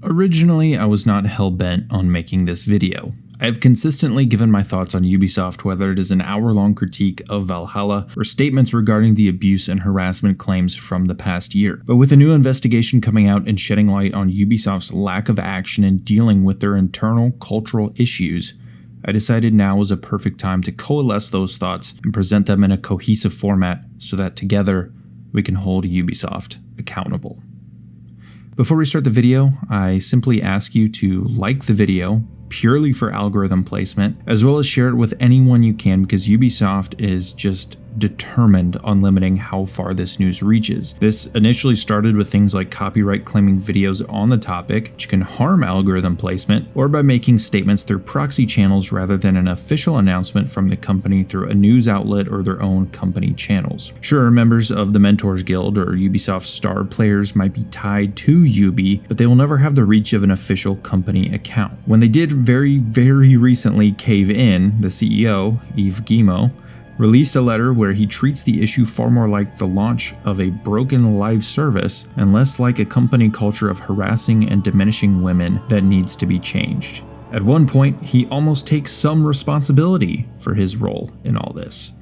Originally, I was not hell-bent on making this video. I have consistently given my thoughts on Ubisoft, whether it is an hour-long critique of Valhalla or statements regarding the abuse and harassment claims from the past year. But with a new investigation coming out and shedding light on Ubisoft's lack of action in dealing with their internal cultural issues, I decided now was a perfect time to coalesce those thoughts and present them in a cohesive format so that together we can hold Ubisoft accountable. Before we start the video, I simply ask you to like the video purely for algorithm placement, as well as share it with anyone you can because Ubisoft is just determined on limiting how far this news reaches. This initially started with things like copyright claiming videos on the topic, which can harm algorithm placement, or by making statements through proxy channels rather than an official announcement from the company through a news outlet or their own company channels. Sure, members of the Mentors Guild or Ubisoft star players might be tied to Ubi, but they will never have the reach of an official company account. When they did very recently cave in, the CEO, Yves Guillemot, released a letter where he treats the issue far more like the launch of a broken live service and less like a company culture of harassing and diminishing women that needs to be changed. At one point, he almost takes some responsibility for his role in all this,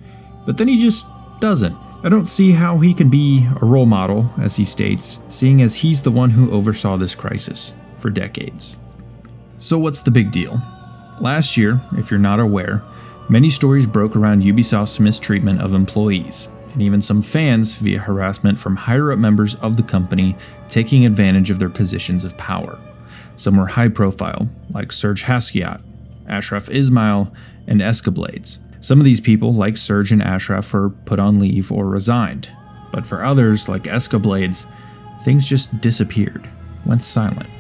but then he just doesn't. I don't see how he can be a role model, as he states, seeing as he's the one who oversaw this crisis for decades. So what's the big deal? Last year, if you're not aware, many stories broke around Ubisoft's mistreatment of employees, and even some fans via harassment from higher-up members of the company taking advantage of their positions of power. Some were high-profile, like Serge Haskiat, Ashraf Ismail, and Escablades. Some of these people, like Serge and Ashraf, were put on leave or resigned, but for others, like Escablades, things just disappeared, went silent.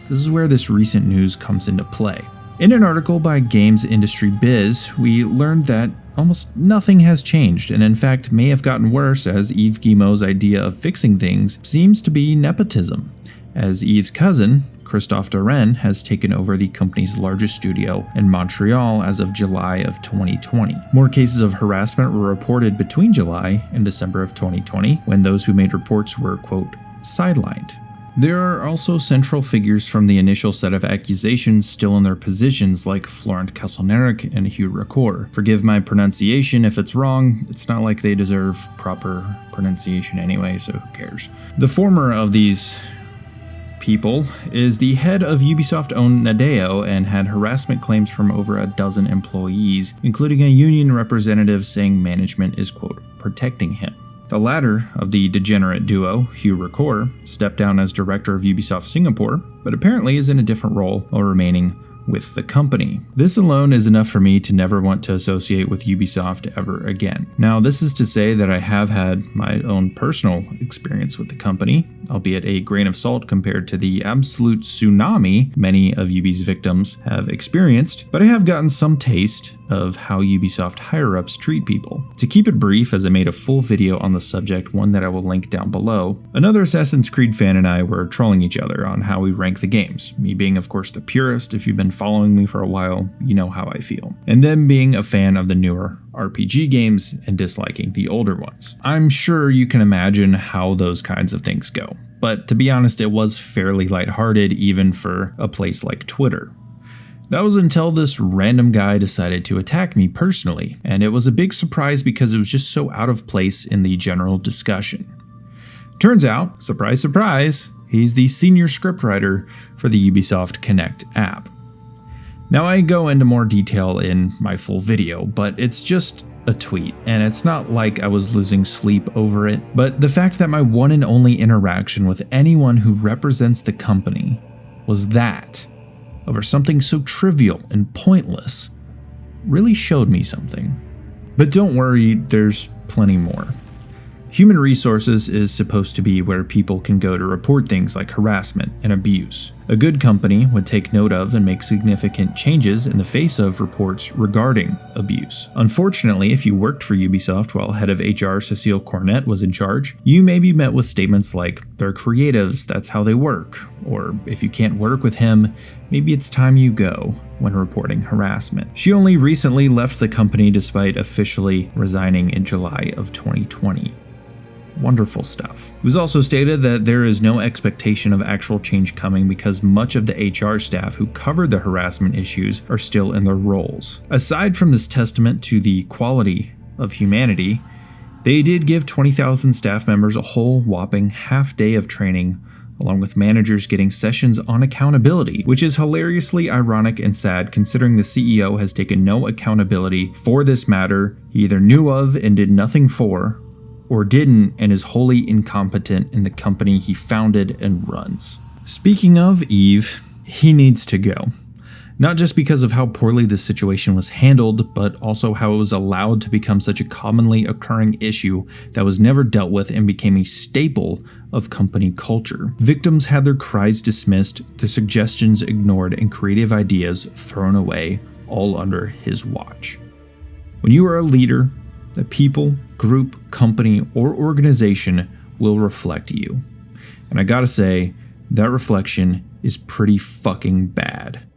This is where this recent news comes into play. In an article by Games Industry Biz, we learned that almost nothing has changed, and in fact may have gotten worse, as Yves Guillemot's idea of fixing things seems to be nepotism, as Yves' cousin, Christophe Dorén, has taken over the company's largest studio in Montreal as of July of 2020. More cases of harassment were reported between July and December of 2020, when those who made reports were, quote, sidelined. There are also central figures from the initial set of accusations still in their positions, like Florent Castelneric and Hugh Ricoeur. Forgive my pronunciation if it's wrong, it's not like they deserve proper pronunciation anyway, so who cares. The former of these people is the head of Ubisoft-owned Nadeo and had harassment claims from over a dozen employees, including a union representative saying management is, quote, protecting him. The latter of the degenerate duo, Hugh Ricoeur, stepped down as director of Ubisoft Singapore, but apparently is in a different role while remaining with the company. This alone is enough for me to never want to associate with Ubisoft ever again. Now, this is to say that I have had my own personal experience with the company, albeit a grain of salt compared to the absolute tsunami many of Ubi's victims have experienced, but I have gotten some taste of how Ubisoft higher-ups treat people. To keep it brief, as I made a full video on the subject, one that I will link down below, another Assassin's Creed fan and I were trolling each other on how we rank the games, me being of course the purist. If you've been following me for a while, you know how I feel, and them being a fan of the newer RPG games and disliking the older ones. I'm sure you can imagine how those kinds of things go, but to be honest, it was fairly lighthearted even for a place like Twitter. That was until this random guy decided to attack me personally, and it was a big surprise because it was just so out of place in the general discussion. Turns out, surprise surprise, he's the senior scriptwriter for the Ubisoft Connect app. Now, I go into more detail in my full video, but it's just a tweet, and it's not like I was losing sleep over it, but the fact that my one and only interaction with anyone who represents the company was that, over something so trivial and pointless, really showed me something. But don't worry, there's plenty more. Human resources is supposed to be where people can go to report things like harassment and abuse. A good company would take note of and make significant changes in the face of reports regarding abuse. Unfortunately, if you worked for Ubisoft while head of HR Cecile Cornet was in charge, you may be met with statements like, they're creatives, that's how they work, or if you can't work with him, maybe it's time you go, when reporting harassment. She only recently left the company despite officially resigning in July of 2020. Wonderful stuff. It was also stated that there is no expectation of actual change coming because much of the HR staff who covered the harassment issues are still in their roles. Aside from this testament to the quality of humanity, they did give 20,000 staff members a whole whopping half day of training, along with managers getting sessions on accountability, which is hilariously ironic and sad considering the CEO has taken no accountability for this matter he either knew of and did nothing for, or didn't and is wholly incompetent in the company he founded and runs. Speaking of Eve, he needs to go. Not just because of how poorly this situation was handled, but also how it was allowed to become such a commonly occurring issue that was never dealt with and became a staple of company culture. Victims had their cries dismissed, their suggestions ignored, and creative ideas thrown away, all under his watch. When you are a leader, the people, group, company, or organization will reflect you. And I gotta say, that reflection is pretty fucking bad.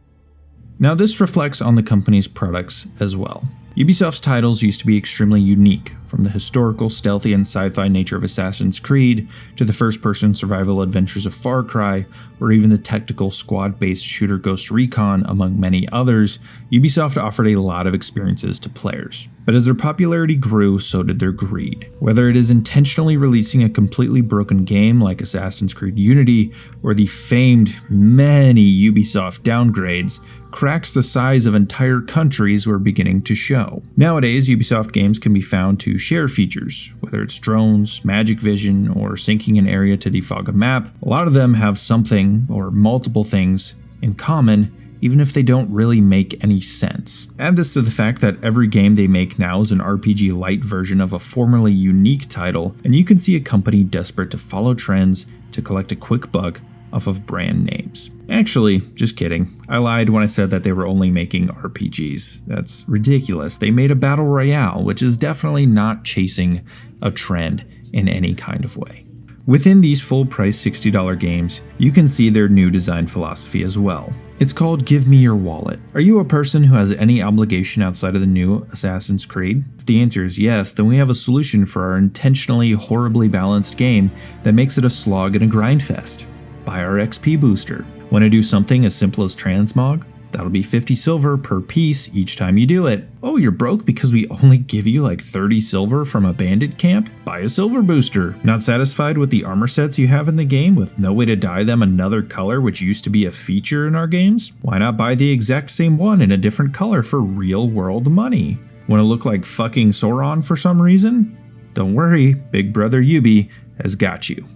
Now this reflects on the company's products as well. Ubisoft's titles used to be extremely unique, from the historical, stealthy, and sci-fi nature of Assassin's Creed, to the first-person survival adventures of Far Cry, or even the tactical squad-based shooter Ghost Recon, among many others. Ubisoft offered a lot of experiences to players. But as their popularity grew, so did their greed. Whether it is intentionally releasing a completely broken game like Assassin's Creed Unity, or the famed many Ubisoft downgrades, cracks the size of entire countries were beginning to show. Nowadays, Ubisoft games can be found to share features, whether it's drones, magic vision, or syncing an area to defog a map. A lot of them have something or multiple things in common, even if they don't really make any sense. Add this to the fact that every game they make now is an RPG light version of a formerly unique title, and you can see a company desperate to follow trends to collect a quick buck off of brand names. Actually, just kidding. I lied when I said that they were only making RPGs. That's ridiculous. They made a battle royale, which is definitely not chasing a trend in any kind of way. Within these full-price $60 games, you can see their new design philosophy as well. It's called Give Me Your Wallet. Are you a person who has any obligation outside of the new Assassin's Creed? If the answer is yes, then we have a solution for our intentionally horribly balanced game that makes it a slog and a grind fest. Buy our XP booster. Want to do something as simple as transmog? That'll be 50 silver per piece each time you do it. Oh, you're broke because we only give you like 30 silver from a bandit camp? Buy a silver booster. Not satisfied with the armor sets you have in the game with no way to dye them another color, which used to be a feature in our games? Why not buy the exact same one in a different color for real world money? Want to look like fucking Sauron for some reason? Don't worry, Big Brother Ubi has got you.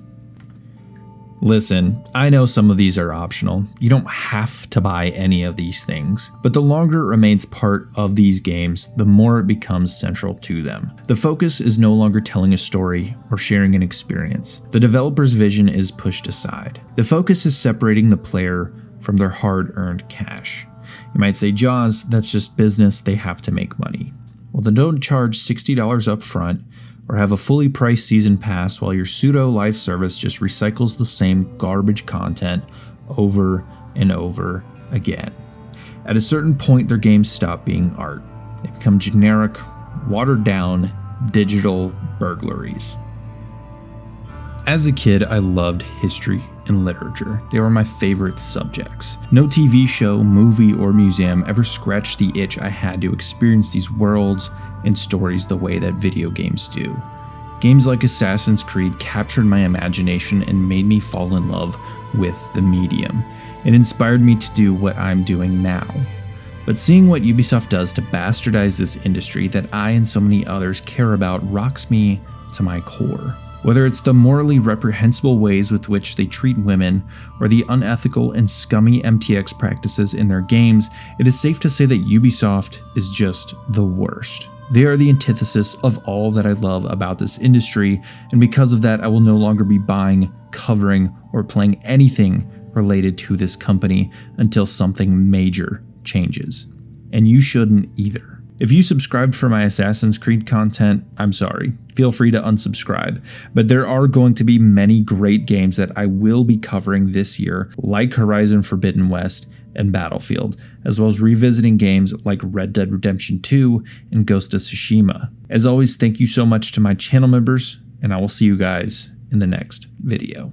Listen, I know some of these are optional. You don't have to buy any of these things, but the longer it remains part of these games, the more it becomes central to them. The focus is no longer telling a story or sharing an experience. The developer's vision is pushed aside. The focus is separating the player from their hard-earned cash. You might say, Jaws, that's just business, they have to make money. Well, then don't charge $60 up front, or have a fully priced season pass while your pseudo live service just recycles the same garbage content over and over again. At a certain point, their games stop being art. They become generic, watered down, digital burglaries. As a kid, I loved history and literature. They were my favorite subjects. No TV show, movie, or museum ever scratched the itch I had to experience these worlds and stories the way that video games do. Games like Assassin's Creed captured my imagination and made me fall in love with the medium. It inspired me to do what I'm doing now. But seeing what Ubisoft does to bastardize this industry that I and so many others care about rocks me to my core. Whether it's the morally reprehensible ways with which they treat women, or the unethical and scummy MTX practices in their games, it is safe to say that Ubisoft is just the worst. They are the antithesis of all that I love about this industry, and because of that, I will no longer be buying, covering, or playing anything related to this company until something major changes. And you shouldn't either. If you subscribed for my Assassin's Creed content, I'm sorry. Feel free to unsubscribe. But there are going to be many great games that I will be covering this year, like Horizon Forbidden West and Battlefield, as well as revisiting games like Red Dead Redemption 2 and Ghost of Tsushima. As always, thank you so much to my channel members, and I will see you guys in the next video.